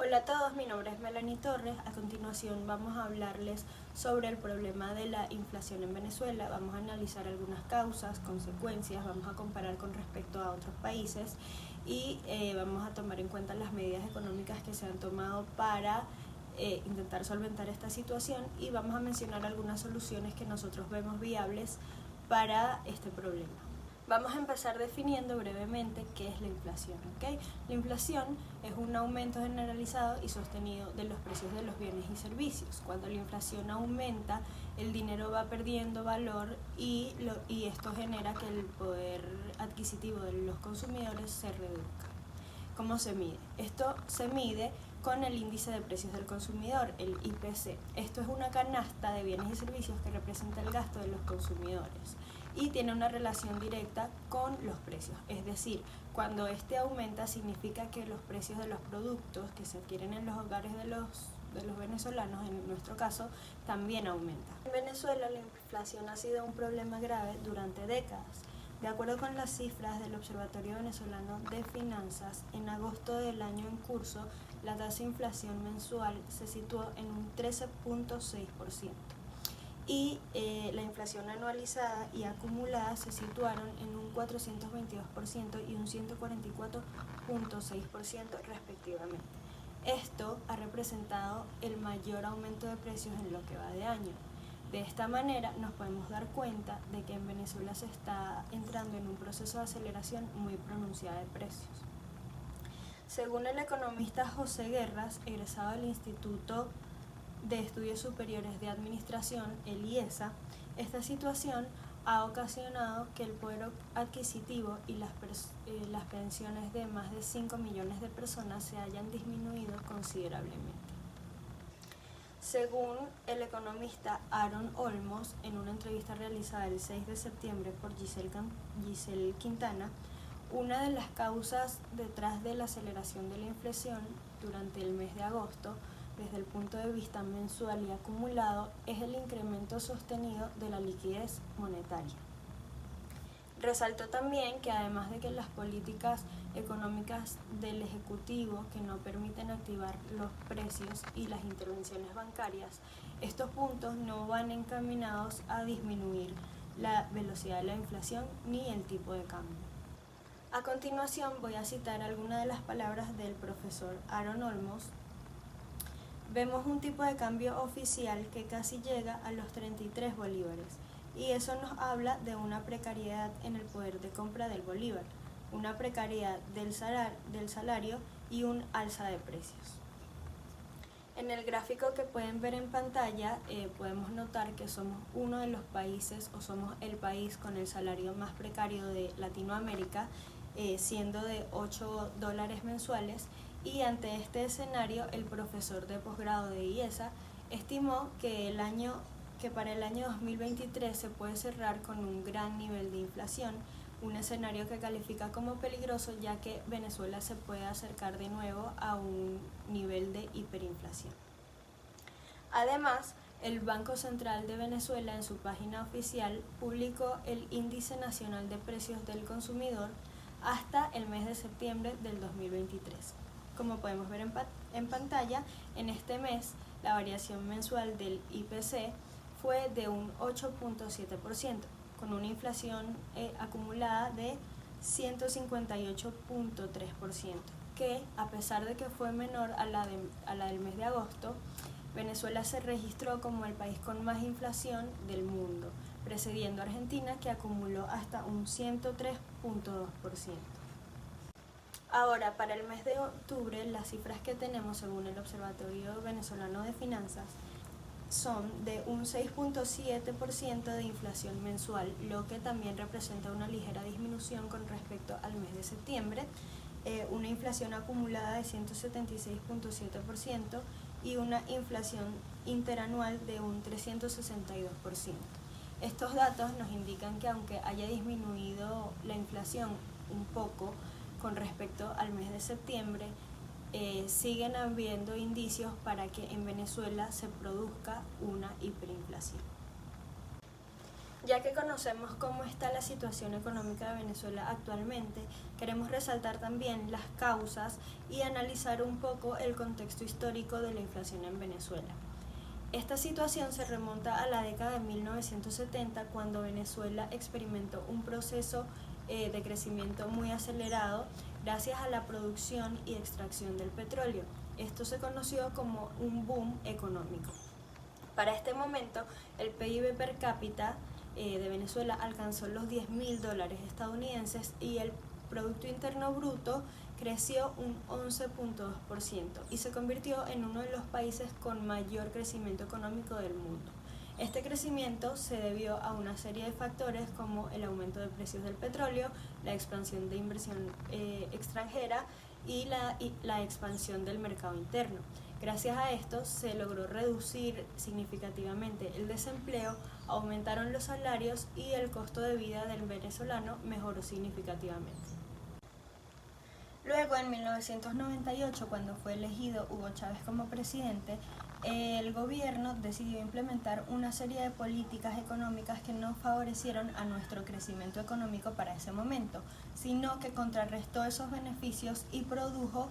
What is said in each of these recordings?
Hola a todos, mi nombre es Melanie Torres. A continuación vamos a hablarles sobre el problema de la inflación en Venezuela. Vamos a analizar algunas causas, consecuencias, vamos a comparar con respecto a otros países y vamos a tomar en cuenta las medidas económicas que se han tomado para intentar solventar esta situación y vamos a mencionar algunas soluciones que nosotros vemos viables para este problema. Vamos a empezar definiendo brevemente qué es la inflación, ¿ok? La inflación es un aumento generalizado y sostenido de los precios de los bienes y servicios. Cuando la inflación aumenta, el dinero va perdiendo valor y esto genera que el poder adquisitivo de los consumidores se reduzca. ¿Cómo se mide? Esto se mide con el índice de precios del consumidor, el IPC. Esto es una canasta de bienes y servicios que representa el gasto de los consumidores y tiene una relación directa con los precios. Es decir, cuando este aumenta significa que los precios de los productos que se adquieren en los hogares de los venezolanos, en nuestro caso, también aumenta. En Venezuela la inflación ha sido un problema grave durante décadas. De acuerdo con las cifras del Observatorio Venezolano de Finanzas, en agosto del año en curso, la tasa de inflación mensual se situó en un 13.6% y la inflación anualizada y acumulada se situaron en un 422% y un 144.6% respectivamente. Esto ha representado el mayor aumento de precios en lo que va de año. De esta manera nos podemos dar cuenta de que en Venezuela se está entrando en un proceso de aceleración muy pronunciada de precios. Según el economista José Guerras, egresado del Instituto de Estudios Superiores de Administración, el IESA, esta situación ha ocasionado que el poder adquisitivo y las pensiones de más de 5 millones de personas se hayan disminuido considerablemente. Según el economista Aaron Olmos, en una entrevista realizada el 6 de septiembre por Giselle Quintana, una de las causas detrás de la aceleración de la inflación durante el mes de agosto, desde el punto de vista mensual y acumulado, es el incremento sostenido de la liquidez monetaria. Resaltó también que además de que las políticas económicas del Ejecutivo que no permiten activar los precios y las intervenciones bancarias, estos puntos no van encaminados a disminuir la velocidad de la inflación ni el tipo de cambio. A continuación voy a citar algunas de las palabras del profesor Aaron Olmos. Vemos un tipo de cambio oficial que casi llega a los 33 bolívares. Y eso nos habla de una precariedad en el poder de compra del bolívar, una precariedad del salario y un alza de precios. En el gráfico que pueden ver en pantalla podemos notar que somos uno de los países o somos el país con el salario más precario de Latinoamérica, siendo de $8 mensuales, y ante este escenario el profesor de posgrado de IESA estimó que para el año 2023 se puede cerrar con un gran nivel de inflación, un escenario que califica como peligroso ya que Venezuela se puede acercar de nuevo a un nivel de hiperinflación. Además, el Banco Central de Venezuela en su página oficial publicó el Índice Nacional de Precios del Consumidor hasta el mes de septiembre del 2023. Como podemos ver en pantalla, en este mes la variación mensual del IPC fue de un 8.7%, con una inflación acumulada de 158.3%, que a pesar de que fue menor a la del mes de agosto, Venezuela se registró como el país con más inflación del mundo, precediendo a Argentina, que acumuló hasta un 103.2%. Ahora, para el mes de octubre, las cifras que tenemos según el Observatorio Venezolano de Finanzas son de un 6.7% de inflación mensual, lo que también representa una ligera disminución con respecto al mes de septiembre, una inflación acumulada de 176.7% y una inflación interanual de un 362%. Estos datos nos indican que aunque haya disminuido la inflación un poco con respecto al mes de septiembre, siguen habiendo indicios para que en Venezuela se produzca una hiperinflación. Ya que conocemos cómo está la situación económica de Venezuela actualmente, queremos resaltar también las causas y analizar un poco el contexto histórico de la inflación en Venezuela. Esta situación se remonta a la década de 1970, cuando Venezuela experimentó un proceso de crecimiento muy acelerado gracias a la producción y extracción del petróleo. Esto se conoció como un boom económico. Para este momento, el PIB per cápita de Venezuela alcanzó los $10.000 estadounidenses y el Producto Interno Bruto creció un 11.2% y se convirtió en uno de los países con mayor crecimiento económico del mundo. Este crecimiento se debió a una serie de factores como el aumento de precios del petróleo, la expansión de inversión extranjera y la expansión del mercado interno. Gracias a esto se logró reducir significativamente el desempleo, aumentaron los salarios y el costo de vida del venezolano mejoró significativamente. Luego, en 1998, cuando fue elegido Hugo Chávez como presidente, el gobierno decidió implementar una serie de políticas económicas que no favorecieron a nuestro crecimiento económico para ese momento, sino que contrarrestó esos beneficios y produjo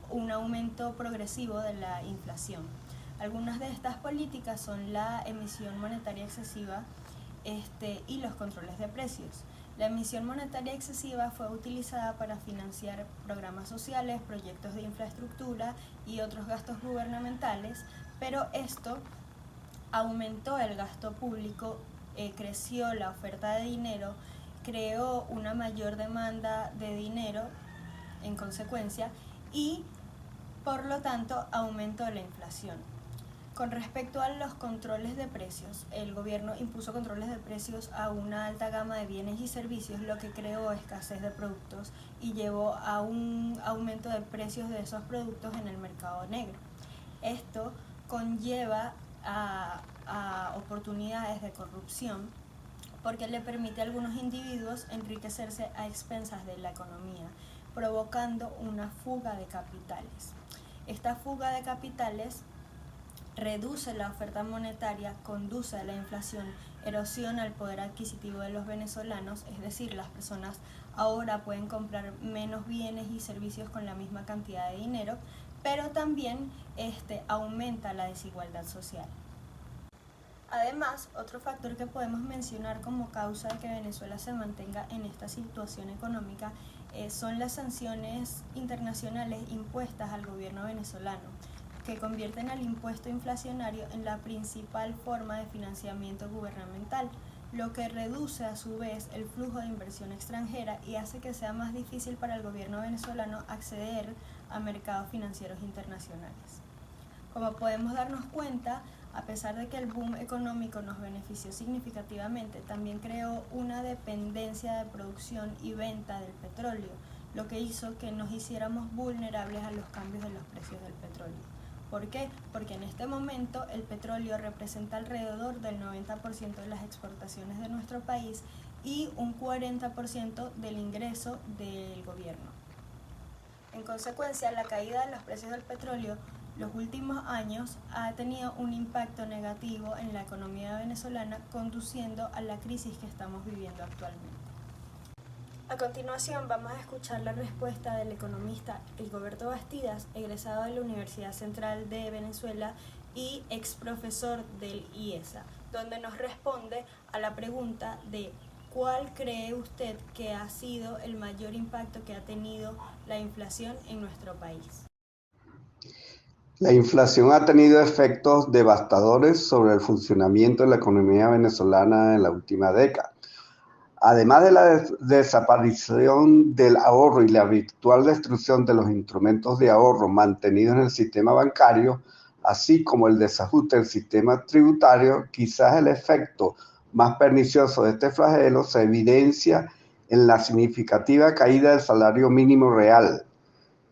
un aumento progresivo de la inflación. Algunas de estas políticas son la emisión monetaria excesiva y los controles de precios. La emisión monetaria excesiva fue utilizada para financiar programas sociales, proyectos de infraestructura y otros gastos gubernamentales, pero esto aumentó el gasto público, creció la oferta de dinero, creó una mayor demanda de dinero en consecuencia y por lo tanto aumentó la inflación. Con respecto a los controles de precios, el gobierno impuso controles de precios a una alta gama de bienes y servicios, lo que creó escasez de productos y llevó a un aumento de precios de esos productos en el mercado negro. Esto conlleva a oportunidades de corrupción porque le permite a algunos individuos enriquecerse a expensas de la economía, provocando una fuga de capitales. Esta fuga de capitales reduce la oferta monetaria, conduce a la inflación, erosiona el poder adquisitivo de los venezolanos, es decir, las personas ahora pueden comprar menos bienes y servicios con la misma cantidad de dinero, pero también aumenta la desigualdad social. Además, otro factor que podemos mencionar como causa de que Venezuela se mantenga en esta situación económica son las sanciones internacionales impuestas al gobierno venezolano, que convierten al impuesto inflacionario en la principal forma de financiamiento gubernamental, lo que reduce a su vez el flujo de inversión extranjera y hace que sea más difícil para el gobierno venezolano acceder a mercados financieros internacionales. Como podemos darnos cuenta, a pesar de que el boom económico nos benefició significativamente, también creó una dependencia de producción y venta del petróleo, lo que hizo que nos hiciéramos vulnerables a los cambios de los precios del petróleo. ¿Por qué? Porque en este momento el petróleo representa alrededor del 90% de las exportaciones de nuestro país y un 40% del ingreso del gobierno. En consecuencia, la caída de los precios del petróleo los últimos años ha tenido un impacto negativo en la economía venezolana, conduciendo a la crisis que estamos viviendo actualmente. A continuación vamos a escuchar la respuesta del economista Rigoberto Bastidas, egresado de la Universidad Central de Venezuela y ex profesor del IESA, donde nos responde a la pregunta de ¿cuál cree usted que ha sido el mayor impacto que ha tenido la inflación en nuestro país? La inflación ha tenido efectos devastadores sobre el funcionamiento de la economía venezolana en la última década. Además de la desaparición del ahorro y la virtual destrucción de los instrumentos de ahorro mantenidos en el sistema bancario, así como el desajuste del sistema tributario, quizás el efecto más pernicioso de este flagelo se evidencia en la significativa caída del salario mínimo real,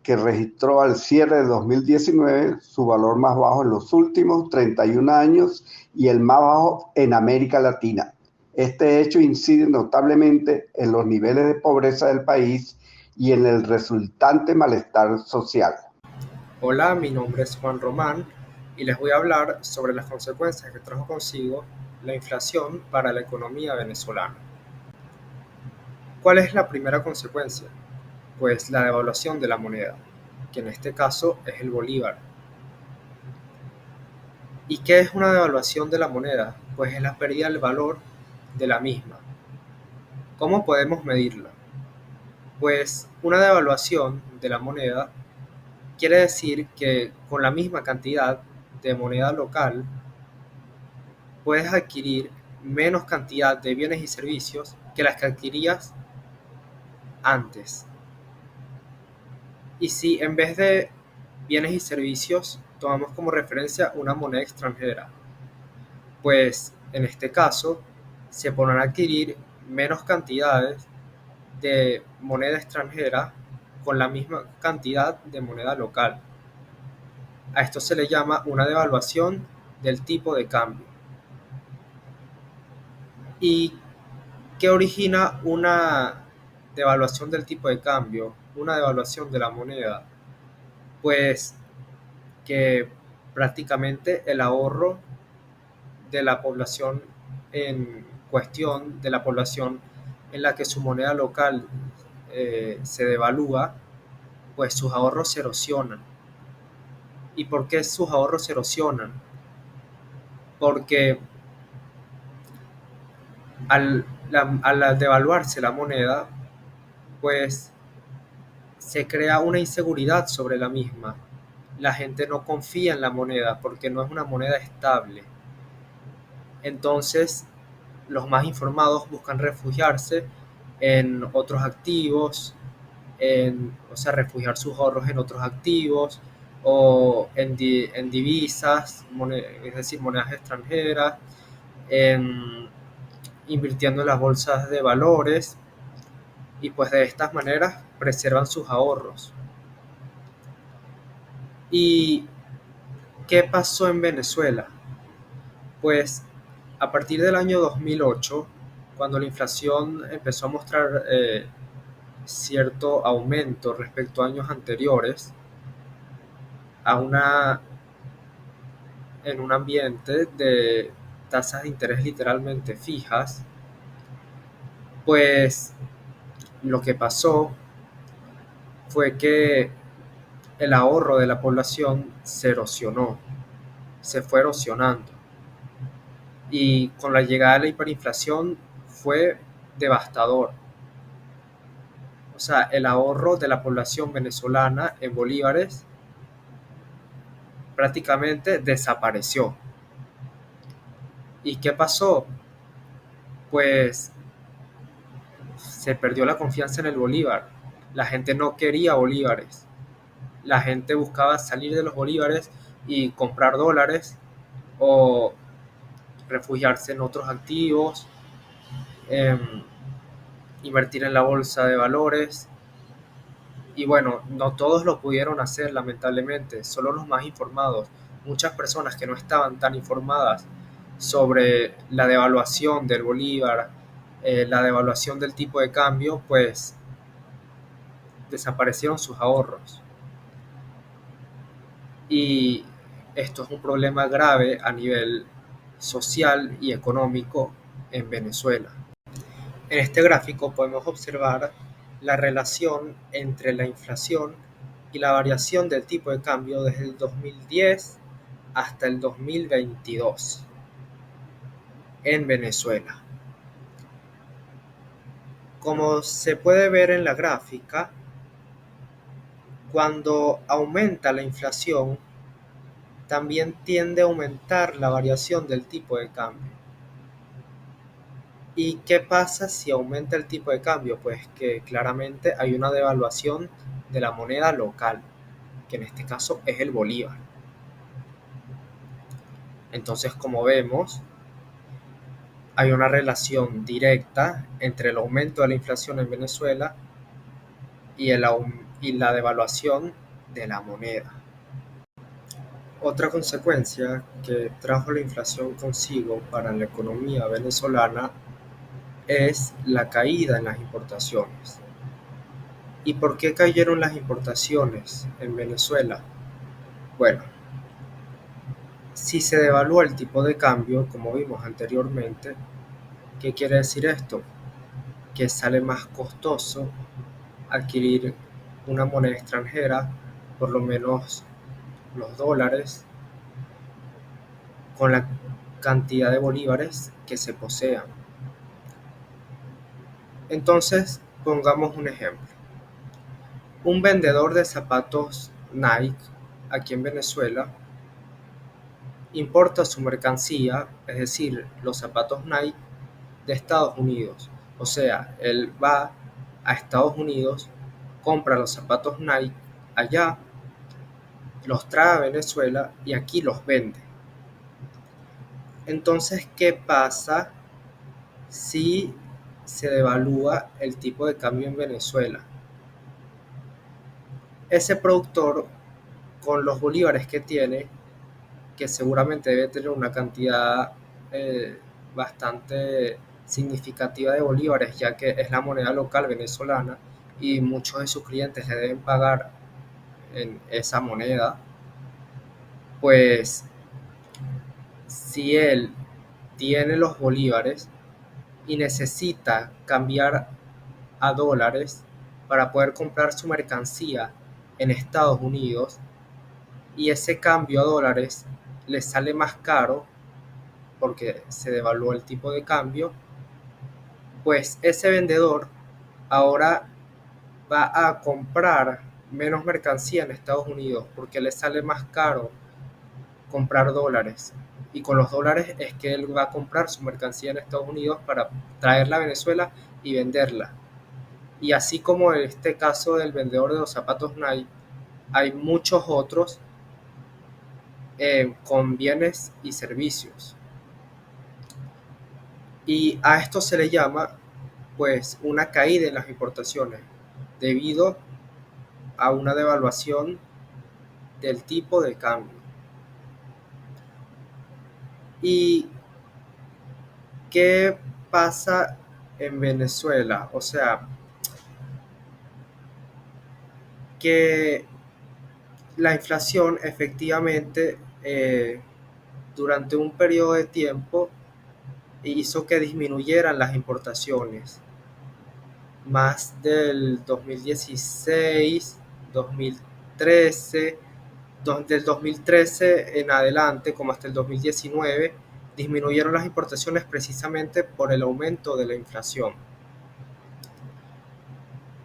que registró al cierre de 2019 su valor más bajo en los últimos 31 años y el más bajo en América Latina. Este hecho incide notablemente en los niveles de pobreza del país y en el resultante malestar social. Hola, mi nombre es Juan Román y les voy a hablar sobre las consecuencias que trajo consigo la inflación para la economía venezolana. ¿Cuál es la primera consecuencia? Pues la devaluación de la moneda, que en este caso es el bolívar. ¿Y qué es una devaluación de la moneda? Pues es la pérdida del valor de la misma. ¿Cómo podemos medirla? Pues una devaluación de la moneda quiere decir que con la misma cantidad de moneda local puedes adquirir menos cantidad de bienes y servicios que las que adquirías antes. Y si en vez de bienes y servicios tomamos como referencia una moneda extranjera, pues en este caso se podrán adquirir menos cantidades de moneda extranjera con la misma cantidad de moneda local. A esto se le llama una devaluación del tipo de cambio. ¿Y qué origina una devaluación del tipo de cambio? Una devaluación de la moneda. Pues que prácticamente el ahorro de la población en cuestión, de la población en la que su moneda local se devalúa, pues sus ahorros se erosionan. ¿Y por qué sus ahorros se erosionan? Porque al devaluarse la moneda, pues se crea una inseguridad sobre la misma. La gente no confía en la moneda porque no es una moneda estable. Entonces, los más informados buscan refugiarse en otros activos, o sea, refugiar sus ahorros en otros activos o en divisas, es decir, monedas extranjeras, invirtiendo en las bolsas de valores y pues de estas maneras preservan sus ahorros. ¿Y qué pasó en Venezuela? Pues a partir del año 2008, cuando la inflación empezó a mostrar cierto aumento respecto a años anteriores, a en un ambiente de tasas de interés literalmente fijas, pues lo que pasó fue que el ahorro de la población se erosionó, se fue erosionando. Y con la llegada de la hiperinflación fue devastador. O sea, el ahorro de la población venezolana en bolívares prácticamente desapareció. ¿Y qué pasó? Pues se perdió la confianza en el bolívar. La gente no quería bolívares. La gente buscaba salir de los bolívares y comprar dólares o refugiarse en otros activos, invertir en la bolsa de valores. Y bueno, no todos lo pudieron hacer, lamentablemente, solo los más informados. Muchas personas que no estaban tan informadas sobre la devaluación del bolívar, la devaluación del tipo de cambio, pues desaparecieron sus ahorros. Y esto es un problema grave a nivel social y económico en Venezuela. En este gráfico podemos observar la relación entre la inflación y la variación del tipo de cambio desde el 2010 hasta el 2022 en Venezuela. Como se puede ver en la gráfica, cuando aumenta la inflación, también tiende a aumentar la variación del tipo de cambio. ¿Y qué pasa si aumenta el tipo de cambio? Pues que claramente hay una devaluación de la moneda local, que en este caso es el bolívar. Entonces, como vemos, hay una relación directa entre el aumento de la inflación en Venezuela y la devaluación de la moneda. Otra consecuencia que trajo la inflación consigo para la economía venezolana es la caída en las importaciones. ¿Y por qué cayeron las importaciones en Venezuela? Bueno, Si se devalúa el tipo de cambio, como vimos anteriormente, ¿qué quiere decir esto? Que sale más costoso adquirir una moneda extranjera, por lo menos los dólares, con la cantidad de bolívares que se posean. Entonces, pongamos un ejemplo. Un vendedor de zapatos Nike aquí en Venezuela importa su mercancía, es decir, los zapatos Nike de Estados Unidos. O sea, él va a Estados Unidos, compra los zapatos Nike allá, los trae a Venezuela y aquí los vende. Entonces, ¿qué pasa si se devalúa el tipo de cambio en Venezuela? Ese productor, con los bolívares que tiene, que seguramente debe tener una cantidad bastante significativa de bolívares, ya que es la moneda local venezolana y muchos de sus clientes le deben pagar en esa moneda, pues si él tiene los bolívares y necesita cambiar a dólares para poder comprar su mercancía en Estados Unidos y ese cambio a dólares le sale más caro porque se devaluó el tipo de cambio, pues ese vendedor ahora va a comprar menos mercancía en Estados Unidos porque le sale más caro comprar dólares. Y con los dólares es que él va a comprar su mercancía en Estados Unidos para traerla a Venezuela y venderla. Y así como en este caso del vendedor de los zapatos Nike, hay muchos otros con bienes y servicios. Y a esto se le llama pues una caída en las importaciones debido a una devaluación del tipo de cambio. ¿Y qué pasa en Venezuela? O sea, que la inflación efectivamente durante un periodo de tiempo hizo que disminuyeran las importaciones más del 2016, 2013, del 2013 en adelante, como hasta el 2019, disminuyeron las importaciones precisamente por el aumento de la inflación.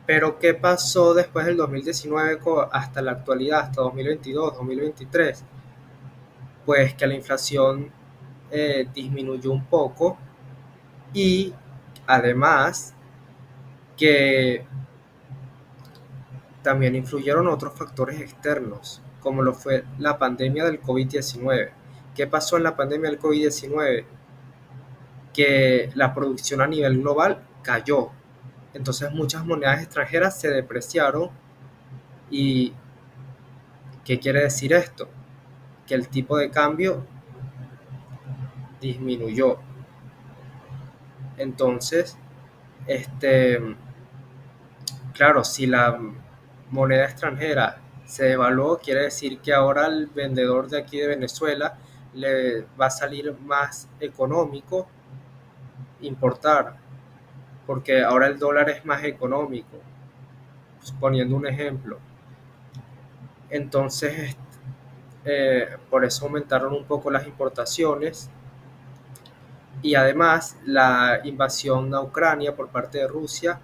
Pero ¿qué pasó después del 2019 hasta la actualidad, hasta 2022, 2023? Pues que la inflación disminuyó un poco y además que también influyeron otros factores externos, como lo fue la pandemia del COVID-19. ¿Qué pasó en la pandemia del COVID-19? Que la producción a nivel global cayó. Entonces muchas monedas extranjeras se depreciaron. ¿Y qué quiere decir esto? Que el tipo de cambio disminuyó. Entonces, claro, si la moneda extranjera se devaluó, quiere decir que ahora el vendedor de aquí de Venezuela le va a salir más económico importar, porque ahora el dólar es más económico, pues, poniendo un ejemplo. Entonces, por eso aumentaron un poco las importaciones y además la invasión a Ucrania por parte de Rusia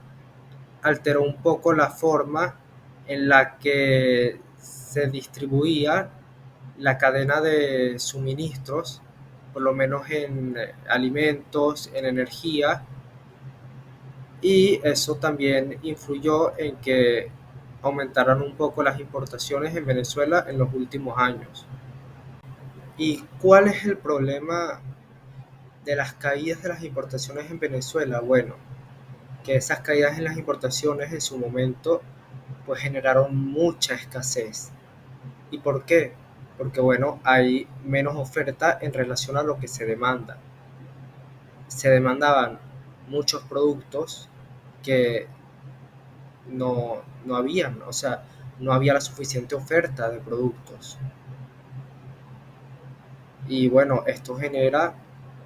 alteró un poco la forma en la que se distribuía la cadena de suministros, por lo menos en alimentos, en energía, y eso también influyó en que aumentaran un poco las importaciones en Venezuela en los últimos años. ¿Y cuál es el problema de las caídas de las importaciones en Venezuela? Bueno, que esas caídas en las importaciones en su momento pues generaron mucha escasez. ¿Y por qué? Porque bueno, hay menos oferta en relación a lo que se demanda. Se demandaban muchos productos que no habían, o sea, no había la suficiente oferta de productos. Y bueno, esto genera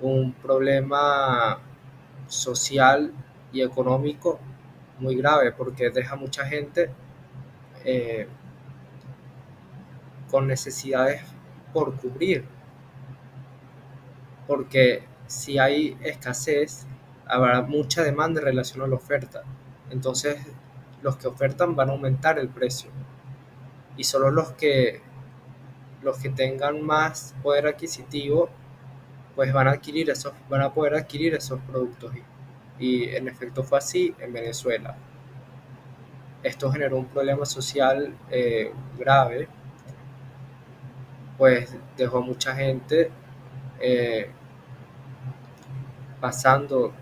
un problema social y económico muy grave porque deja mucha gente eh, con necesidades por cubrir, porque si hay escasez, habrá mucha demanda en relación a la oferta. Entonces, los que ofertan van a aumentar el precio y solo los que tengan más poder adquisitivo pues van a poder adquirir esos productos. Y en efecto fue así en Venezuela. Esto generó un problema social grave, pues dejó mucha gente eh, pasando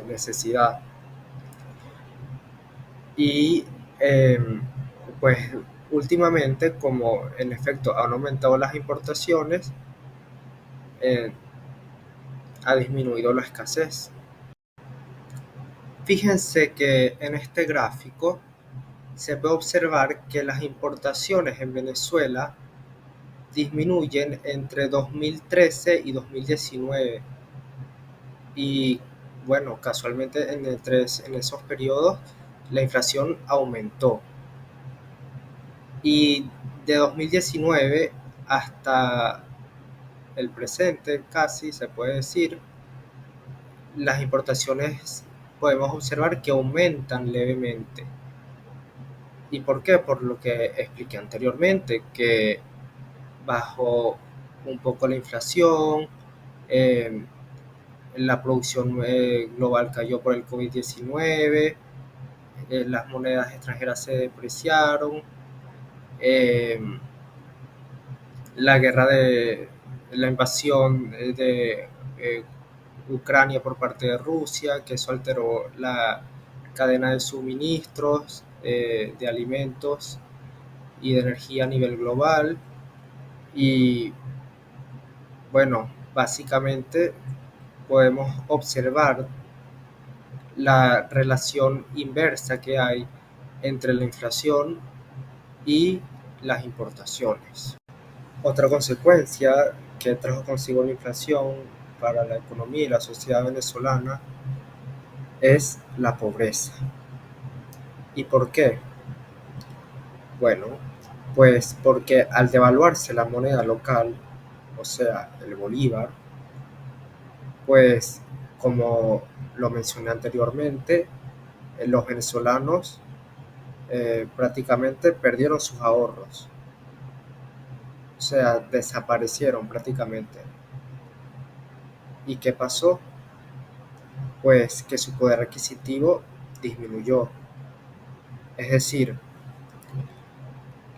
necesidad. Y pues últimamente, como en efecto han aumentado las importaciones, eh, ha disminuido la escasez. Fíjense que en este gráfico se puede observar que las importaciones en Venezuela disminuyen entre 2013 y 2019. Y bueno, casualmente en esos periodos la inflación aumentó. Y de 2019 hasta el presente, casi se puede decir, las importaciones podemos observar que aumentan levemente. ¿Y por qué? Por lo que expliqué anteriormente, que bajó un poco la inflación, eh, la producción global cayó por el COVID-19, las monedas extranjeras se depreciaron, eh, la guerra de la invasión de Ucrania por parte de Rusia, que eso alteró la cadena de suministros de alimentos y de energía a nivel global. Y bueno, básicamente podemos observar la relación inversa que hay entre la inflación y las importaciones. Otra consecuencia que trajo consigo la inflación para la economía y la sociedad venezolana es la pobreza. ¿Y por qué? Bueno, pues porque al devaluarse la moneda local, o sea, el bolívar, pues como lo mencioné anteriormente, los venezolanos prácticamente perdieron sus ahorros, o sea, desaparecieron prácticamente. ¿Y qué pasó? Pues que su poder adquisitivo disminuyó. Es decir,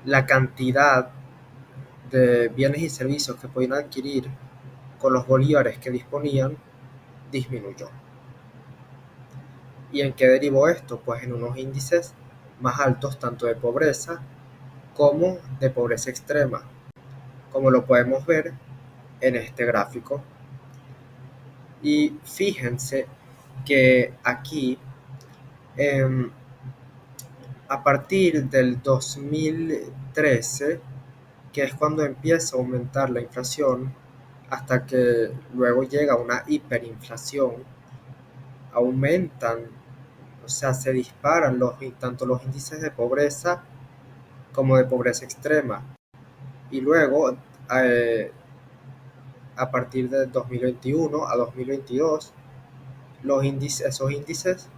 la cantidad de bienes y servicios que podían adquirir con los bolívares que disponían disminuyó. ¿Y en qué derivó esto? Pues en unos índices más altos tanto de pobreza como de pobreza extrema, como lo podemos ver en este gráfico. Y fíjense que aquí, a partir del 2013, que es cuando empieza a aumentar la inflación, hasta que luego llega una hiperinflación, aumentan, o sea, se disparan tanto los índices de pobreza como de pobreza extrema. Y luego, a partir de 2021 a 2022, esos índices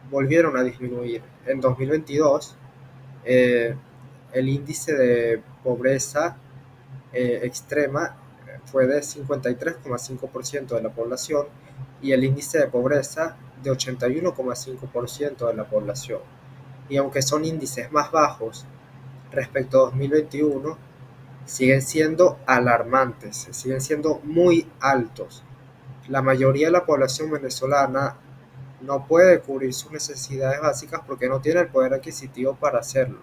volvieron a disminuir. En 2022, el índice de pobreza extrema fue de 53,5% de la población y el índice de pobreza de 81,5% de la población. Y aunque son índices más bajos respecto a 2021, siguen siendo alarmantes, siguen siendo muy altos. La mayoría de la población venezolana no puede cubrir sus necesidades básicas porque no tiene el poder adquisitivo para hacerlo.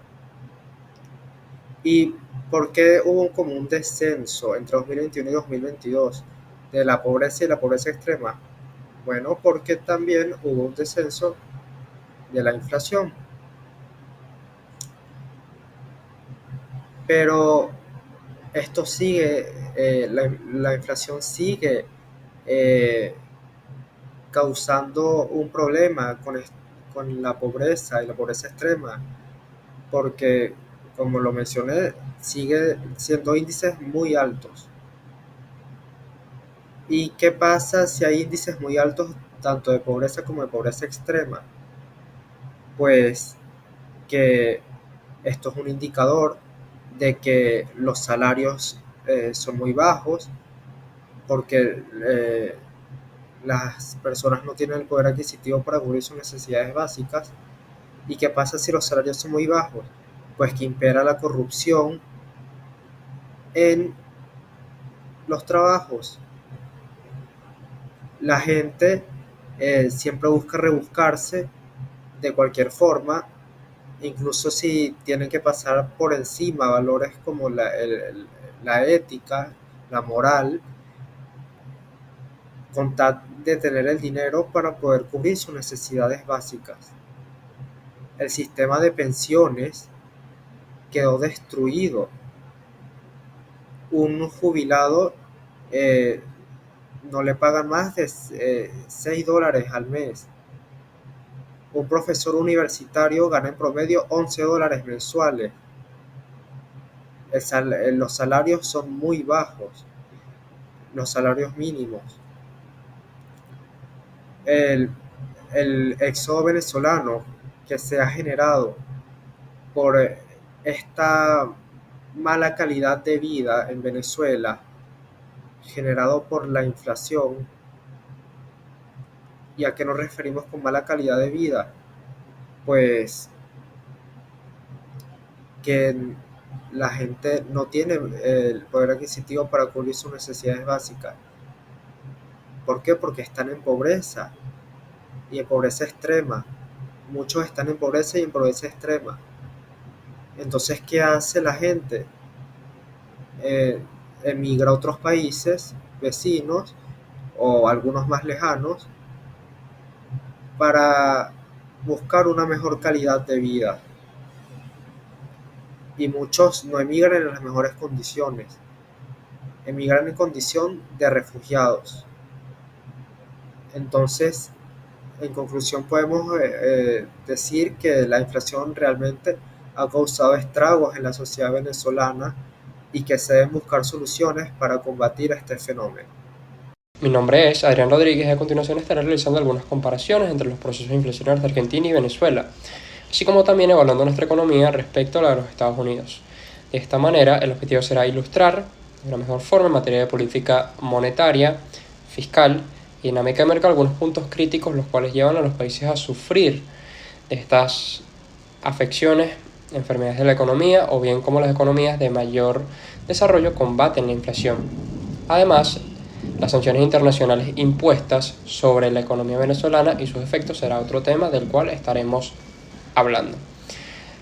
¿Y por qué hubo como un descenso entre 2021 y 2022 de la pobreza y la pobreza extrema? Bueno, porque también hubo un descenso de la inflación. Pero esto sigue, la inflación sigue eh, causando un problema con la pobreza y la pobreza extrema, porque, como lo mencioné, sigue siendo índices muy altos. ¿Y qué pasa si hay índices muy altos tanto de pobreza como de pobreza extrema? Pues que esto es un indicador de que los salarios son muy bajos, porque las personas no tienen el poder adquisitivo para cubrir sus necesidades básicas. ¿Y qué pasa si los salarios son muy bajos? Pues que impera la corrupción en los trabajos. La gente siempre busca rebuscarse de cualquier forma, incluso si tienen que pasar por encima valores como la ética, la moral, con tal de tener el dinero para poder cubrir sus necesidades básicas. El sistema de pensiones quedó destruido. Un jubilado no le pagan más de $6 al mes. Un profesor universitario gana en promedio $11 mensuales. Los salarios son muy bajos, los salarios mínimos. El éxodo venezolano que se ha generado por esta mala calidad de vida en Venezuela, generado por la inflación. ¿Y a qué nos referimos con mala calidad de vida? Pues que la gente no tiene el poder adquisitivo para cubrir sus necesidades básicas. ¿Por qué? Porque están en pobreza, y en pobreza extrema. Muchos están en pobreza y en pobreza extrema. Entonces, ¿qué hace la gente? Emigra a otros países vecinos o algunos más lejanos para buscar una mejor calidad de vida. Y muchos no emigran en las mejores condiciones, emigran en condición de refugiados. Entonces, en conclusión, podemos decir que la inflación realmente ha causado estragos en la sociedad venezolana y que se deben buscar soluciones para combatir este fenómeno. Mi nombre es Adrián Rodríguez y a continuación estaré realizando algunas comparaciones entre los procesos inflacionarios de Argentina y Venezuela, así como también evaluando nuestra economía respecto a la de los Estados Unidos. De esta manera, el objetivo será ilustrar de una mejor forma en materia de política monetaria, fiscal y dinámica de mercado algunos puntos críticos los cuales llevan a los países a sufrir de estas afecciones, enfermedades de la economía o bien cómo las economías de mayor desarrollo combaten la inflación. Además, las sanciones internacionales impuestas sobre la economía venezolana y sus efectos será otro tema del cual estaremos hablando.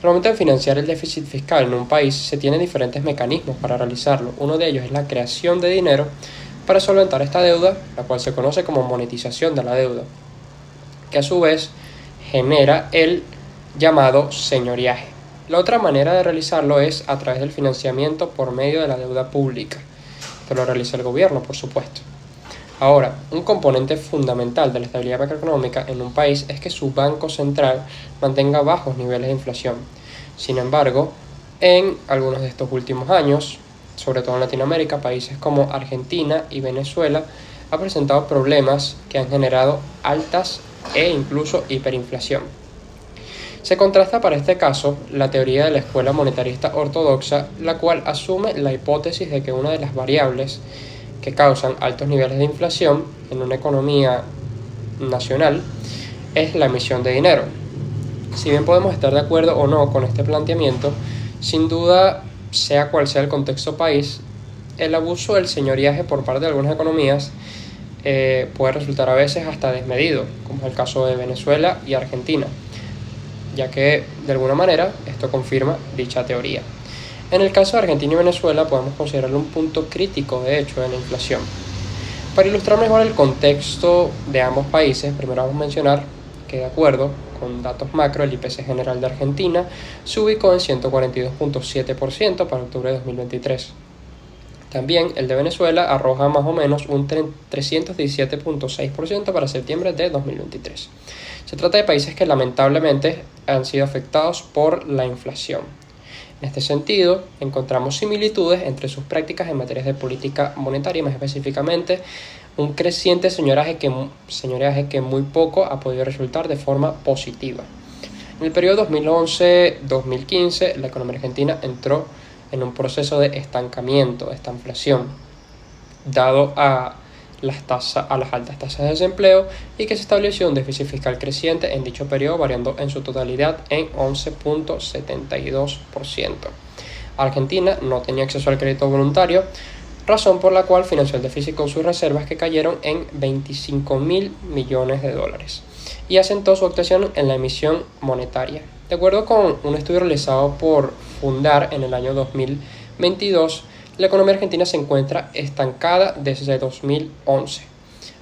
Al momento de financiar el déficit fiscal en un país se tienen diferentes mecanismos para realizarlo. Uno de ellos es la creación de dinero para solventar esta deuda, la cual se conoce como monetización de la deuda, que a su vez genera el llamado señoriaje. La otra manera de realizarlo es a través del financiamiento por medio de la deuda pública, que lo realiza el gobierno, por supuesto. Ahora, un componente fundamental de la estabilidad macroeconómica en un país es que su banco central mantenga bajos niveles de inflación. Sin embargo, en algunos de estos últimos años, sobre todo en Latinoamérica, países como Argentina y Venezuela han presentado problemas que han generado altas e incluso hiperinflación. Se contrasta para este caso la teoría de la escuela monetarista ortodoxa, la cual asume la hipótesis de que una de las variables que causan altos niveles de inflación en una economía nacional es la emisión de dinero. Si bien podemos estar de acuerdo o no con este planteamiento, sin duda, sea cual sea el contexto país, el abuso del señoriaje por parte de algunas economías puede resultar a veces hasta desmedido, como es el caso de Venezuela y Argentina, ya que de alguna manera esto confirma dicha teoría. En el caso de Argentina y Venezuela podemos considerarlo un punto crítico, de hecho, de la inflación. Para ilustrar mejor el contexto de ambos países, primero vamos a mencionar que de acuerdo con datos macro, el IPC general de Argentina se ubicó en 142.7% para octubre de 2023. También el de Venezuela arroja más o menos un 317.6% para septiembre de 2023. Se trata de países que lamentablemente han sido afectados por la inflación. En este sentido, encontramos similitudes entre sus prácticas en materias de política monetaria y más específicamente un creciente señoreaje que muy poco ha podido resultar de forma positiva. En el periodo 2011-2015, la economía argentina entró en un proceso de estancamiento, de estanflación, dado a las altas tasas de desempleo y que se estableció un déficit fiscal creciente en dicho periodo, variando en su totalidad en 11.72%. Argentina no tenía acceso al crédito voluntario, razón por la cual financió el déficit con sus reservas que cayeron en 25.000 millones de dólares y asentó su actuación en la emisión monetaria. De acuerdo con un estudio realizado por Fundar en el año 2022, la economía argentina se encuentra estancada desde 2011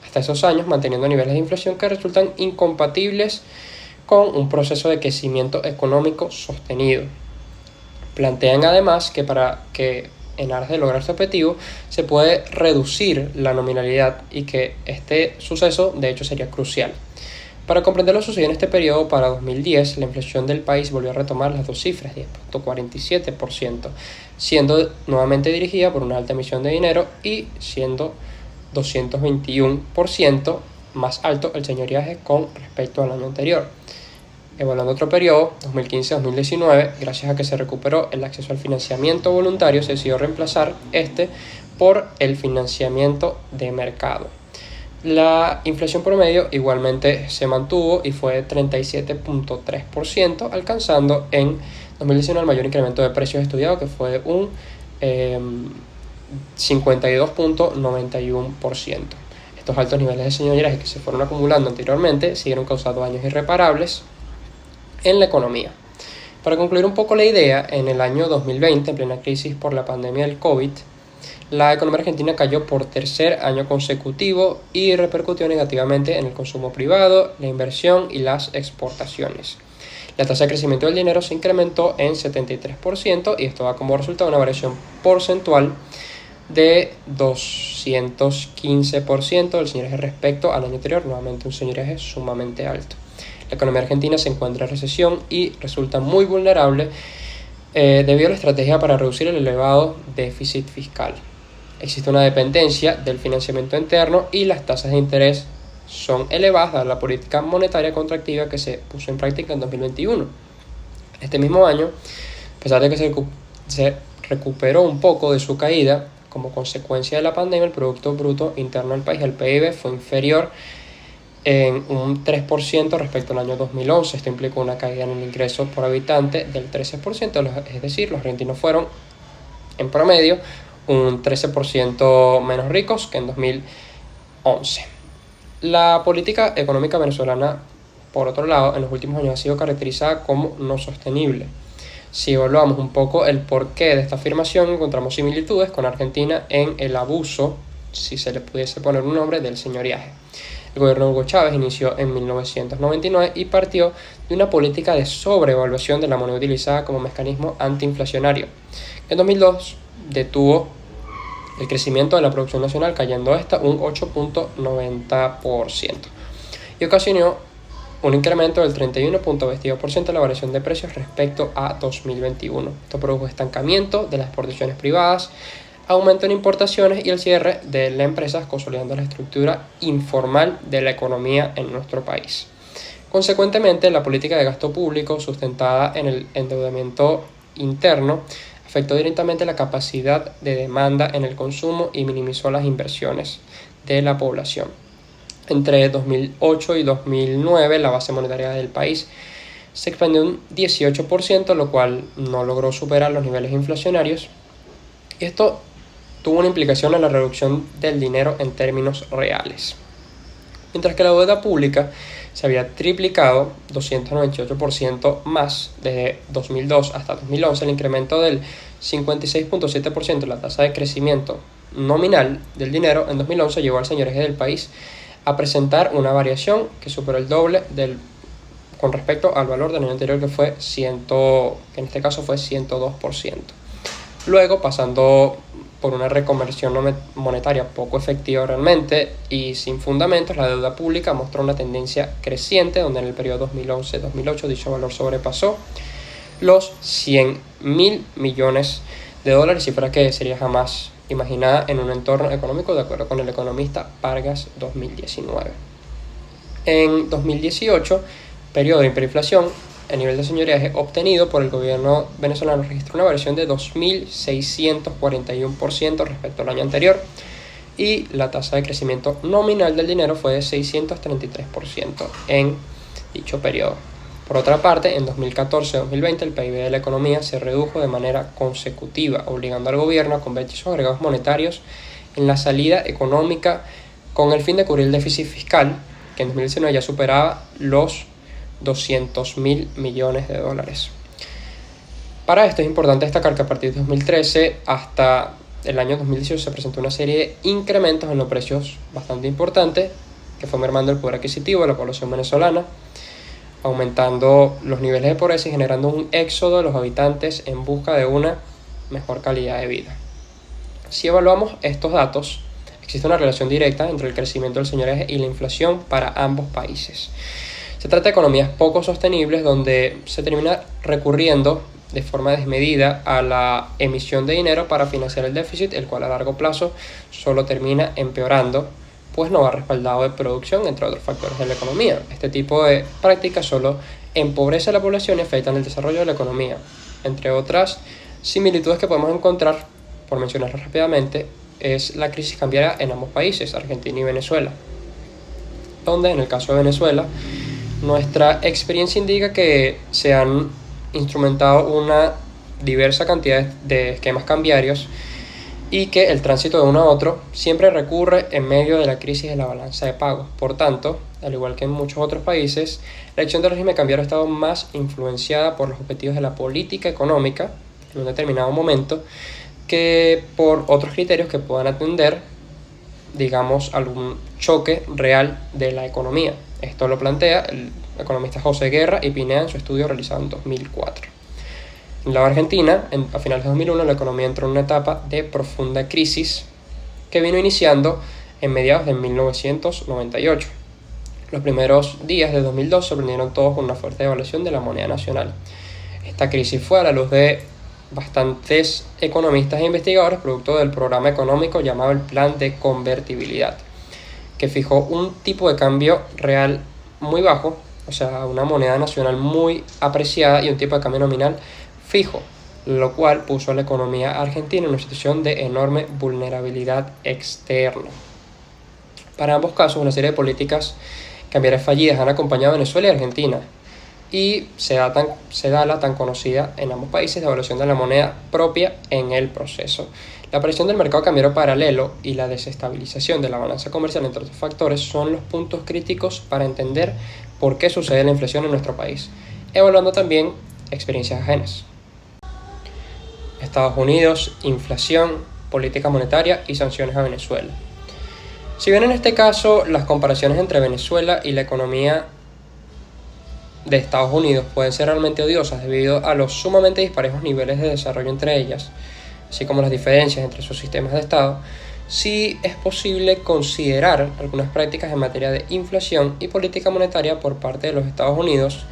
hasta esos años, manteniendo niveles de inflación que resultan incompatibles con un proceso de crecimiento económico sostenido. Plantean además que en aras de lograr este objetivo se puede reducir la nominalidad y que este suceso de hecho sería crucial. Para comprender lo sucedido en este periodo, para 2010, la inflación del país volvió a retomar las dos cifras, 10.47%, siendo nuevamente dirigida por una alta emisión de dinero y siendo 221% más alto el señoreaje con respecto al año anterior. Evaluando otro periodo, 2015-2019, gracias a que se recuperó el acceso al financiamiento voluntario, se decidió reemplazar este por el financiamiento de mercado. La inflación promedio igualmente se mantuvo y fue de 37.3%, alcanzando en 2019 el mayor incremento de precios estudiado, que fue un 52.91%. Estos altos niveles de señoreaje que se fueron acumulando anteriormente siguieron causando daños irreparables en la economía. Para concluir un poco la idea, en el año 2020, en plena crisis por la pandemia del COVID, la economía argentina cayó por tercer año consecutivo y repercutió negativamente en el consumo privado, la inversión y las exportaciones. La tasa de crecimiento del dinero se incrementó en 73% y esto da como resultado una variación porcentual de 215% del señoreaje respecto al año anterior, nuevamente un señoreaje sumamente alto. La economía argentina se encuentra en recesión y resulta muy vulnerable debido a la estrategia para reducir el elevado déficit fiscal. Existe una dependencia del financiamiento interno y las tasas de interés son elevadas dada la política monetaria contractiva que se puso en práctica en 2021. Este mismo año, a pesar de que se recuperó un poco de su caída como consecuencia de la pandemia, el Producto Bruto Interno del país, el PIB, fue inferior en un 3% respecto al año 2011. Esto implicó una caída en el ingreso por habitante del 13%, es decir, los argentinos fueron en promedio un 13% menos ricos que en 2011. La política económica venezolana, por otro lado, en los últimos años ha sido caracterizada como no sostenible. Si evaluamos un poco el porqué de esta afirmación, encontramos similitudes con Argentina en el abuso, si se le pudiese poner un nombre, del señoreaje. El gobierno de Hugo Chávez inició en 1999 y partió de una política de sobrevaluación de la moneda utilizada como mecanismo antiinflacionario. En 2002 detuvo el crecimiento de la producción nacional, cayendo esta un 8.90% y ocasionó un incremento del 31.22% de la variación de precios respecto a 2021. Esto produjo estancamiento de las exportaciones privadas, aumento en importaciones y el cierre de las empresas, consolidando la estructura informal de la economía en nuestro país. Consecuentemente, la política de gasto público sustentada en el endeudamiento interno afectó directamente la capacidad de demanda en el consumo y minimizó las inversiones de la población. Entre 2008 y 2009, la base monetaria del país se expandió un 18%, lo cual no logró superar los niveles inflacionarios. Y esto tuvo una implicación en la reducción del dinero en términos reales. Mientras que la deuda pública se había triplicado 298% más desde 2002 hasta 2011, el incremento del 56.7% de la tasa de crecimiento nominal del dinero en 2011 llevó al señoreaje del país a presentar una variación que superó el doble con respecto al valor del año anterior, que en este caso fue 102%. Luego, pasando por una reconversión monetaria poco efectiva realmente y sin fundamentos, la deuda pública mostró una tendencia creciente, donde en el periodo 2011-2008 dicho valor sobrepasó los 100.000 millones de dólares, cifra que sería jamás imaginada en un entorno económico, de acuerdo con el economista Vargas 2019. En 2018, periodo de hiperinflación, el nivel de señoreaje obtenido por el gobierno venezolano registró una variación de 2.641% respecto al año anterior, y la tasa de crecimiento nominal del dinero fue de 633% en dicho periodo. Por otra parte, en 2014-2020 el PIB de la economía se redujo de manera consecutiva, obligando al gobierno a convertir sus agregados monetarios en la salida económica con el fin de cubrir el déficit fiscal, que en 2019 ya superaba los 200.000 millones de dólares. Para esto es importante destacar que a partir de 2013 hasta el año 2018 se presentó una serie de incrementos en los precios bastante importantes, que fue mermando el poder adquisitivo de la población venezolana, aumentando los niveles de pobreza y generando un éxodo de los habitantes en busca de una mejor calidad de vida. Si evaluamos estos datos, existe una relación directa entre el crecimiento del señoreaje y la inflación para ambos países. Se trata de economías poco sostenibles donde se termina recurriendo de forma desmedida a la emisión de dinero para financiar el déficit, el cual a largo plazo solo termina empeorando, pues no va respaldado de producción, entre otros factores de la economía. Este tipo de prácticas solo empobrece a la población y afectan el desarrollo de la economía. Entre otras similitudes que podemos encontrar, por mencionarlas rápidamente, es la crisis cambiaria en ambos países, Argentina y Venezuela, donde en el caso de Venezuela nuestra experiencia indica que se han instrumentado una diversa cantidad de esquemas cambiarios y que el tránsito de uno a otro siempre recurre en medio de la crisis de la balanza de pagos. Por tanto, al igual que en muchos otros países, la elección del régimen cambiario ha estado más influenciada por los objetivos de la política económica en un determinado momento que por otros criterios que puedan atender, digamos, algún choque real de la economía. Esto lo plantea el economista José Guerra y Pineda en su estudio realizado en 2004. En la Argentina, a finales de 2001, la economía entró en una etapa de profunda crisis que vino iniciando en mediados de 1998. Los primeros días de 2002 sorprendieron todos con una fuerte devaluación de la moneda nacional. Esta crisis fue a la luz de bastantes economistas e investigadores, producto del programa económico llamado el Plan de Convertibilidad, que fijó un tipo de cambio real muy bajo, o sea, una moneda nacional muy apreciada y un tipo de cambio nominal fijo, lo cual puso a la economía argentina en una situación de enorme vulnerabilidad externa. Para ambos casos, una serie de políticas cambiarias fallidas han acompañado a Venezuela y Argentina, y se da la tan conocida en ambos países devaluación de la moneda propia en el proceso. La aparición del mercado cambiario paralelo y la desestabilización de la balanza comercial, entre otros factores, son los puntos críticos para entender por qué sucede la inflación en nuestro país, evaluando también experiencias ajenas. Estados Unidos, inflación, política monetaria y sanciones a Venezuela. Si bien en este caso las comparaciones entre Venezuela y la economía de Estados Unidos pueden ser realmente odiosas debido a los sumamente disparejos niveles de desarrollo entre ellas, así como las diferencias entre sus sistemas de Estado, sí es posible considerar algunas prácticas en materia de inflación y política monetaria por parte de los Estados Unidos,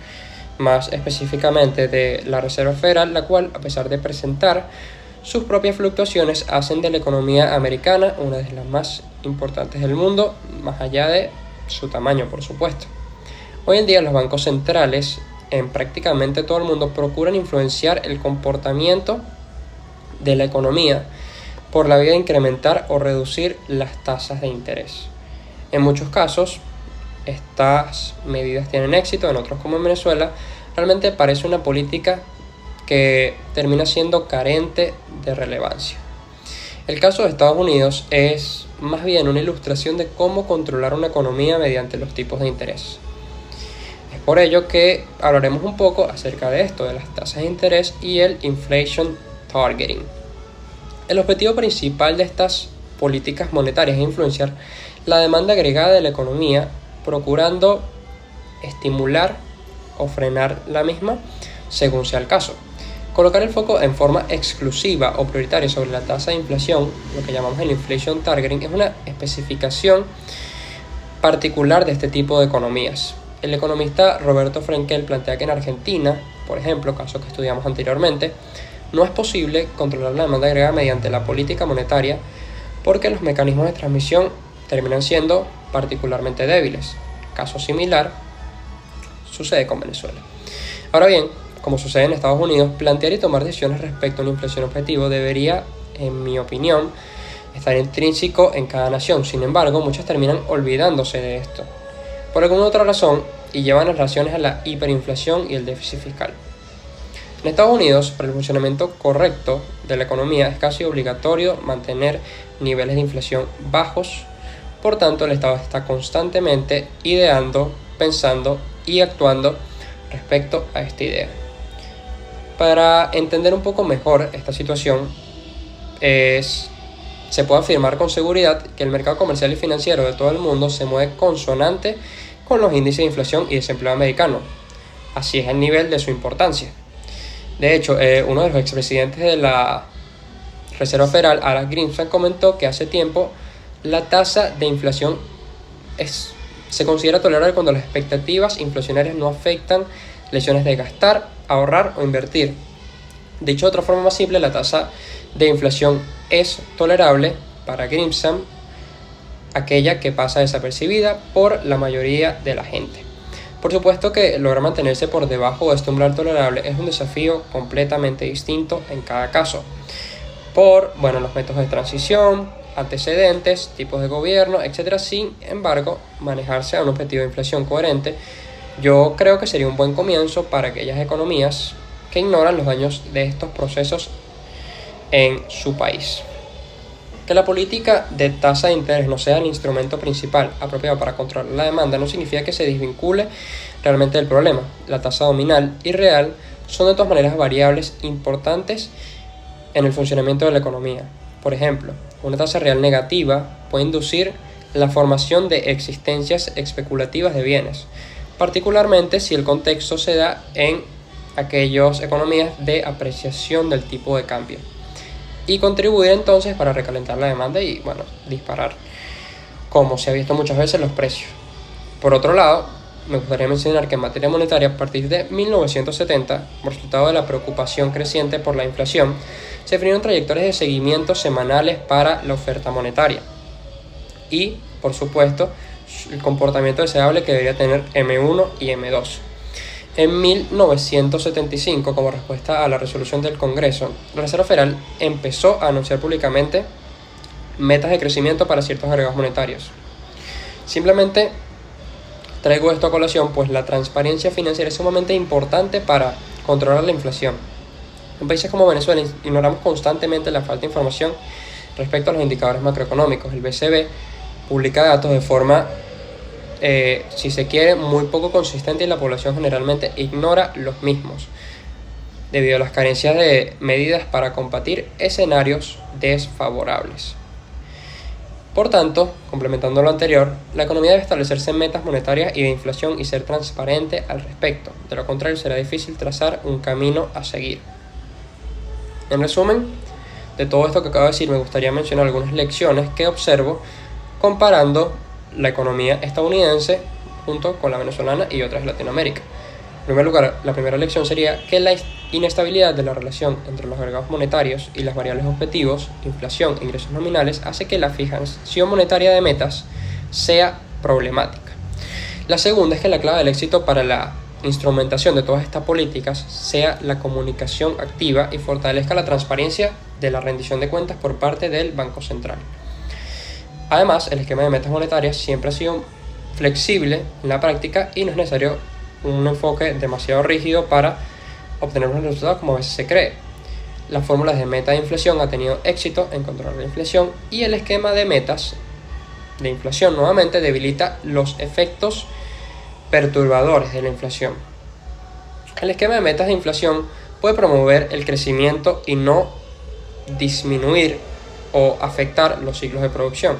más específicamente de la Reserva Federal, la cual, a pesar de presentar sus propias fluctuaciones, hacen de la economía americana una de las más importantes del mundo, más allá de su tamaño, por supuesto. Hoy en día los bancos centrales en prácticamente todo el mundo procuran influenciar el comportamiento de la economía por la vía de incrementar o reducir las tasas de interés. En muchos casos, estas medidas tienen éxito, en otros como en Venezuela, realmente parece una política que termina siendo carente de relevancia. El caso de Estados Unidos es más bien una ilustración de cómo controlar una economía mediante los tipos de interés. Es por ello que hablaremos un poco acerca de esto, de las tasas de interés y el inflation targeting. El objetivo principal de estas políticas monetarias es influenciar la demanda agregada de la economía, procurando estimular o frenar la misma según sea el caso. Colocar el foco en forma exclusiva o prioritaria sobre la tasa de inflación, lo que llamamos el inflation targeting, es una especificación particular de este tipo de economías. El economista Roberto Frenkel plantea que en Argentina, por ejemplo, caso que estudiamos anteriormente, no es posible controlar la demanda agregada mediante la política monetaria porque los mecanismos de transmisión terminan siendo particularmente débiles. Caso similar sucede con Venezuela. Ahora bien, como sucede en Estados Unidos, plantear y tomar decisiones respecto a una inflación objetivo debería, en mi opinión, estar intrínseco en cada nación. Sin embargo, muchos terminan olvidándose de esto por alguna otra razón y llevan las relaciones a la hiperinflación y el déficit fiscal. En Estados Unidos, para el funcionamiento correcto de la economía es casi obligatorio mantener niveles de inflación bajos. Por tanto, el Estado está constantemente ideando, pensando y actuando respecto a esta idea. Para entender un poco mejor esta situación, se puede afirmar con seguridad que el mercado comercial y financiero de todo el mundo se mueve consonante con los índices de inflación y desempleo americano. Así es el nivel de su importancia. De hecho, uno de los expresidentes de la Reserva Federal, Alan Greenspan, comentó que hace tiempo la tasa de inflación se considera tolerable cuando las expectativas inflacionarias no afectan lesiones de gastar, ahorrar o invertir. Dicho de otra forma más simple, la tasa de inflación es tolerable para Greenspan, aquella que pasa desapercibida por la mayoría de la gente. Por supuesto que lograr mantenerse por debajo de este umbral tolerable es un desafío completamente distinto en cada caso, por los métodos de transición, antecedentes, tipos de gobierno, etc. Sin embargo, manejarse a un objetivo de inflación coherente, yo creo que sería un buen comienzo para aquellas economías que ignoran los daños de estos procesos en su país. Que la política de tasa de interés no sea el instrumento principal apropiado para controlar la demanda no significa que se desvincule realmente del problema. La tasa nominal y real son de todas maneras variables importantes en el funcionamiento de la economía. Por ejemplo, una tasa real negativa puede inducir la formación de existencias especulativas de bienes, particularmente si el contexto se da en aquellas economías de apreciación del tipo de cambio, y contribuir entonces para recalentar la demanda y disparar, como se ha visto muchas veces, los precios. Por otro lado, me gustaría mencionar que en materia monetaria, a partir de 1970, como resultado de la preocupación creciente por la inflación, se definieron trayectorias de seguimiento semanales para la oferta monetaria y, por supuesto, el comportamiento deseable que debería tener M1 y M2. En 1975, como respuesta a la resolución del Congreso, la Reserva Federal empezó a anunciar públicamente metas de crecimiento para ciertos agregados monetarios. Simplemente traigo esto a colación, pues la transparencia financiera es sumamente importante para controlar la inflación. En países como Venezuela ignoramos constantemente la falta de información respecto a los indicadores macroeconómicos. El BCB publica datos de forma, si se quiere, muy poco consistente y la población generalmente ignora los mismos, debido a las carencias de medidas para combatir escenarios desfavorables. Por tanto, complementando lo anterior, la economía debe establecerse metas monetarias y de inflación y ser transparente al respecto. De lo contrario, será difícil trazar un camino a seguir. En resumen, de todo esto que acabo de decir, me gustaría mencionar algunas lecciones que observo comparando la economía estadounidense junto con la venezolana y otras de Latinoamérica. En primer lugar, la primera lección sería que la inestabilidad de la relación entre los agregados monetarios y las variables objetivos, inflación e ingresos nominales, hace que la fijación monetaria de metas sea problemática. La segunda es que la clave del éxito para la instrumentación de todas estas políticas sea la comunicación activa y fortalezca la transparencia de la rendición de cuentas por parte del Banco Central. Además, el esquema de metas monetarias siempre ha sido flexible en la práctica y no es necesario un enfoque demasiado rígido para obtener unos resultados como a veces se cree. Las fórmulas de meta de inflación han tenido éxito en controlar la inflación y el esquema de metas de inflación nuevamente debilita los efectos perturbadores de la inflación. El esquema de metas de inflación puede promover el crecimiento y no disminuir o afectar los ciclos de producción.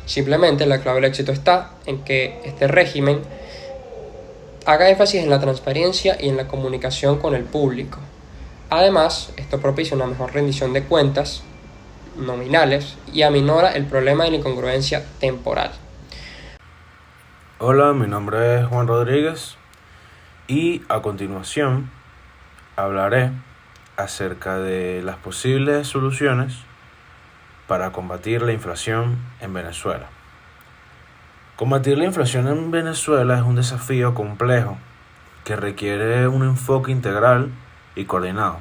Simplemente la clave del éxito está en que este régimen haga énfasis en la transparencia y en la comunicación con el público. Además, esto propicia una mejor rendición de cuentas nominales y aminora el problema de la incongruencia temporal. Hola, mi nombre es Juan Rodríguez y a continuación hablaré acerca de las posibles soluciones para combatir la inflación en Venezuela. Combatir la inflación en Venezuela es un desafío complejo que requiere un enfoque integral y coordinado.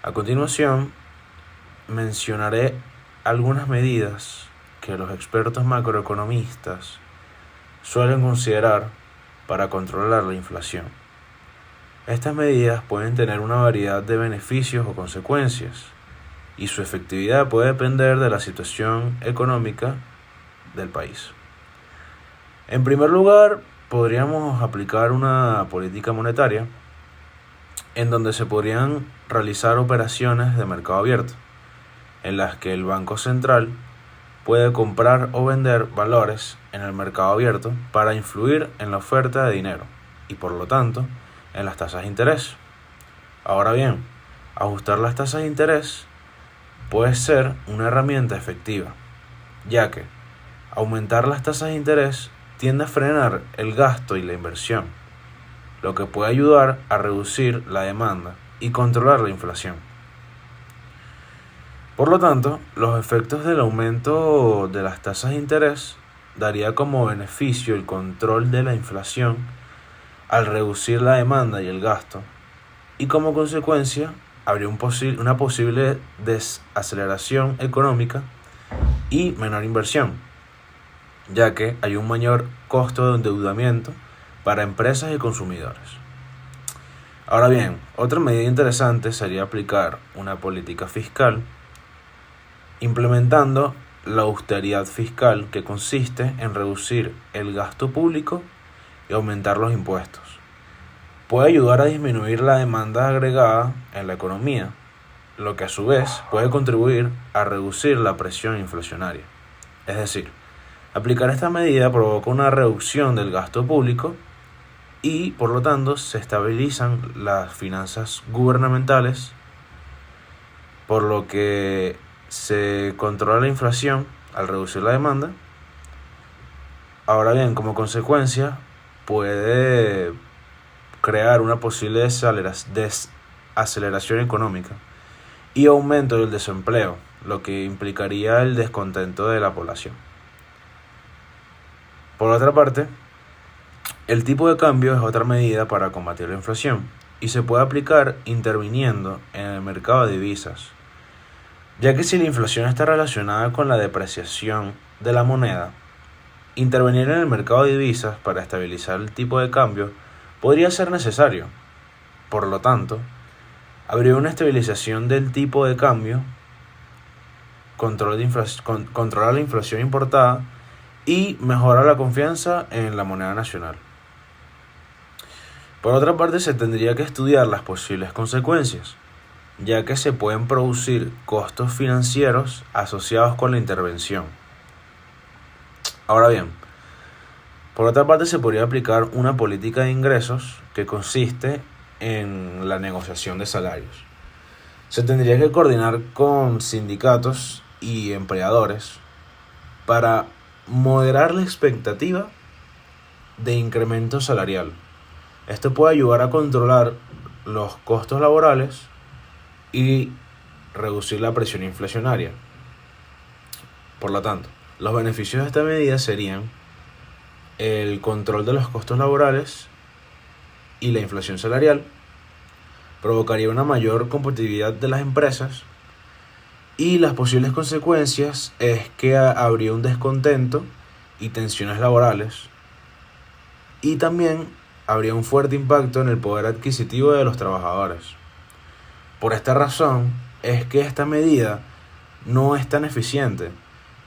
A continuación, mencionaré algunas medidas que los expertos macroeconomistas suelen considerar para controlar la inflación. Estas medidas pueden tener una variedad de beneficios o consecuencias, y su efectividad puede depender de la situación económica del país. En primer lugar, podríamos aplicar una política monetaria en donde se podrían realizar operaciones de mercado abierto, en las que el Banco Central puede comprar o vender valores en el mercado abierto para influir en la oferta de dinero y, por lo tanto, en las tasas de interés. Ahora bien, ajustar las tasas de interés puede ser una herramienta efectiva, ya que aumentar las tasas de interés tiende a frenar el gasto y la inversión, lo que puede ayudar a reducir la demanda y controlar la inflación. Por lo tanto, los efectos del aumento de las tasas de interés daría como beneficio el control de la inflación al reducir la demanda y el gasto, y como consecuencia habría una posible desaceleración económica y menor inversión, ya que hay un mayor costo de endeudamiento para empresas y consumidores. Ahora bien, otra medida interesante sería aplicar una política fiscal implementando la austeridad fiscal, que consiste en reducir el gasto público y aumentar los impuestos. Puede ayudar a disminuir la demanda agregada en la economía, lo que a su vez puede contribuir a reducir la presión inflacionaria. Es decir, aplicar esta medida provoca una reducción del gasto público y, por lo tanto, se estabilizan las finanzas gubernamentales, por lo que se controla la inflación al reducir la demanda. Ahora bien, como consecuencia, puede crear una posible desaceleración económica y aumento del desempleo, lo que implicaría el descontento de la población. Por otra parte, el tipo de cambio es otra medida para combatir la inflación y se puede aplicar interviniendo en el mercado de divisas, ya que si la inflación está relacionada con la depreciación de la moneda, intervenir en el mercado de divisas para estabilizar el tipo de cambio podría ser necesario. Por lo tanto, habría una estabilización del tipo de cambio, controlar la inflación importada y mejorar la confianza en la moneda nacional. Por otra parte, se tendría que estudiar las posibles consecuencias, ya que se pueden producir costos financieros asociados con la intervención. Ahora bien, por otra parte, se podría aplicar una política de ingresos que consiste en la negociación de salarios. Se tendría que coordinar con sindicatos y empleadores para moderar la expectativa de incremento salarial. Esto puede ayudar a controlar los costos laborales y reducir la presión inflacionaria. Por lo tanto, los beneficios de esta medida serían el control de los costos laborales y la inflación salarial, provocaría una mayor competitividad de las empresas, y las posibles consecuencias es que habría un descontento y tensiones laborales, y también habría un fuerte impacto en el poder adquisitivo de los trabajadores. Por esta razón es que esta medida no es tan eficiente,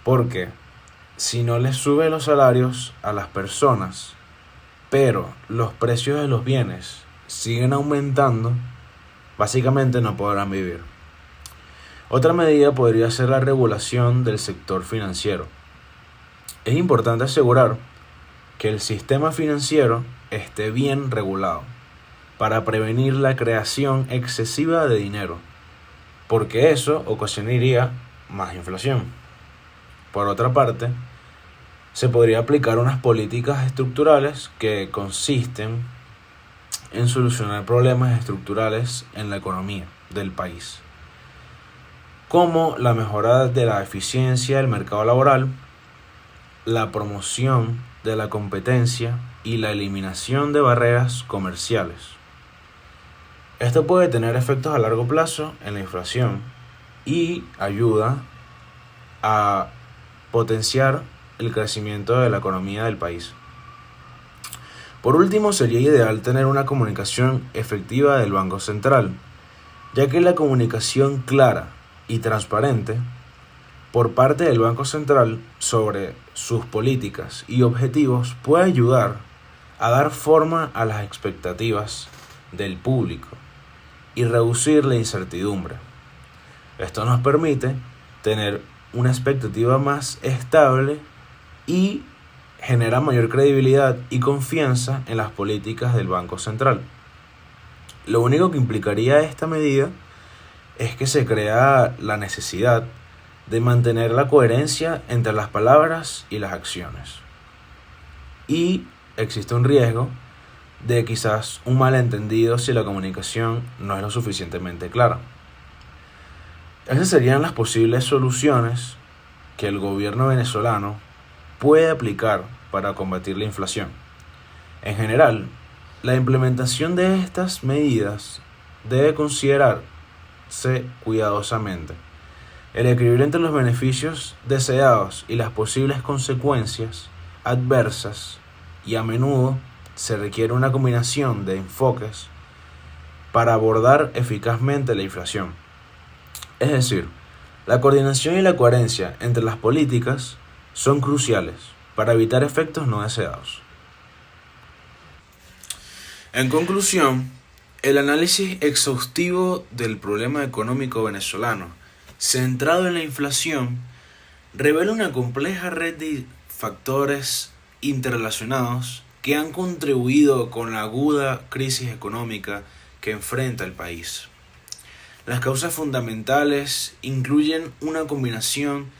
porque si no les sube los salarios a las personas, pero los precios de los bienes siguen aumentando, básicamente no podrán vivir. Otra medida podría ser la regulación del sector financiero. Es importante asegurar que el sistema financiero esté bien regulado para prevenir la creación excesiva de dinero, porque eso ocasionaría más inflación. Por otra parte, se podría aplicar unas políticas estructurales que consisten en solucionar problemas estructurales en la economía del país, como la mejora de la eficiencia del mercado laboral, la promoción de la competencia y la eliminación de barreras comerciales. Esto puede tener efectos a largo plazo en la inflación y ayuda a potenciar el crecimiento de la economía del país. Por último, sería ideal tener una comunicación efectiva del Banco Central, ya que la comunicación clara y transparente por parte del Banco Central sobre sus políticas y objetivos puede ayudar a dar forma a las expectativas del público y reducir la incertidumbre. Esto nos permite tener una expectativa más estable y genera mayor credibilidad y confianza en las políticas del Banco Central. Lo único que implicaría esta medida es que se crea la necesidad de mantener la coherencia entre las palabras y las acciones. Y existe un riesgo de quizás un malentendido si la comunicación no es lo suficientemente clara. Esas serían las posibles soluciones que el gobierno venezolano puede aplicar para combatir la inflación. En general, la implementación de estas medidas debe considerarse cuidadosamente. El equilibrio entre los beneficios deseados y las posibles consecuencias adversas, y a menudo se requiere una combinación de enfoques para abordar eficazmente la inflación. Es decir, la coordinación y la coherencia entre las políticas son cruciales para evitar efectos no deseados. En conclusión, el análisis exhaustivo del problema económico venezolano, centrado en la inflación, revela una compleja red de factores interrelacionados que han contribuido con la aguda crisis económica que enfrenta el país. Las causas fundamentales incluyen una combinación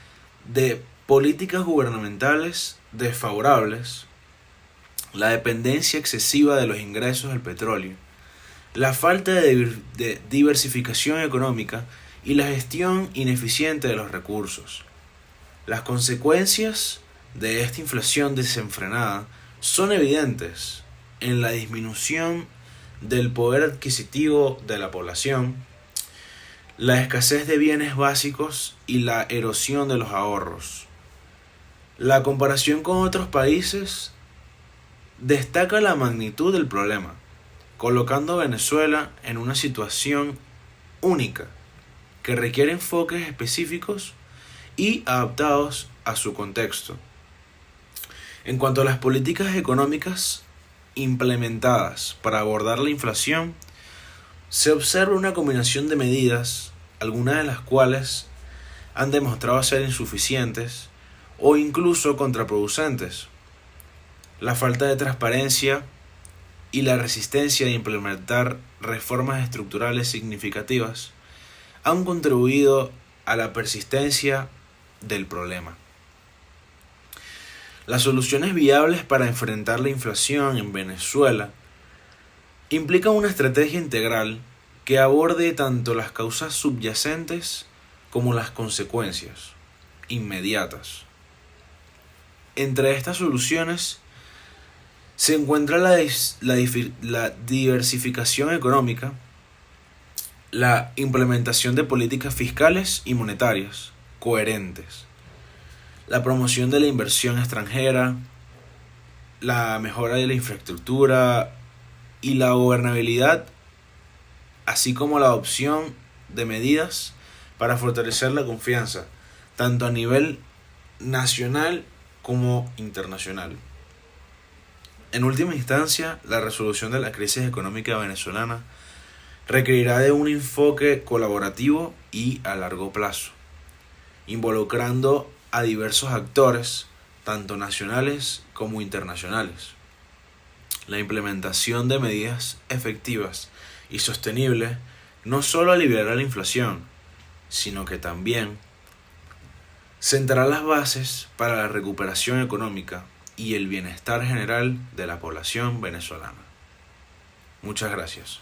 de políticas gubernamentales desfavorables, la dependencia excesiva de los ingresos del petróleo, la falta de diversificación económica y la gestión ineficiente de los recursos. Las consecuencias de esta inflación desenfrenada son evidentes en la disminución del poder adquisitivo de la población, la escasez de bienes básicos y la erosión de los ahorros. La comparación con otros países destaca la magnitud del problema, colocando a Venezuela en una situación única que requiere enfoques específicos y adaptados a su contexto. En cuanto a las políticas económicas implementadas para abordar la inflación, se observa una combinación de medidas, algunas de las cuales han demostrado ser insuficientes o incluso contraproducentes. La falta de transparencia y la resistencia de implementar reformas estructurales significativas han contribuido a la persistencia del problema. Las soluciones viables para enfrentar la inflación en Venezuela implican una estrategia integral que aborde tanto las causas subyacentes como las consecuencias inmediatas. Entre estas soluciones se encuentra la diversificación económica, la implementación de políticas fiscales y monetarias coherentes, la promoción de la inversión extranjera, la mejora de la infraestructura y la gobernabilidad, así como la adopción de medidas para fortalecer la confianza, tanto a nivel nacional como internacional. En última instancia, la resolución de la crisis económica venezolana requerirá de un enfoque colaborativo y a largo plazo, involucrando a diversos actores, tanto nacionales como internacionales. La implementación de medidas efectivas y sostenibles no solo aliviará la inflación, sino que también sentará las bases para la recuperación económica y el bienestar general de la población venezolana. Muchas gracias.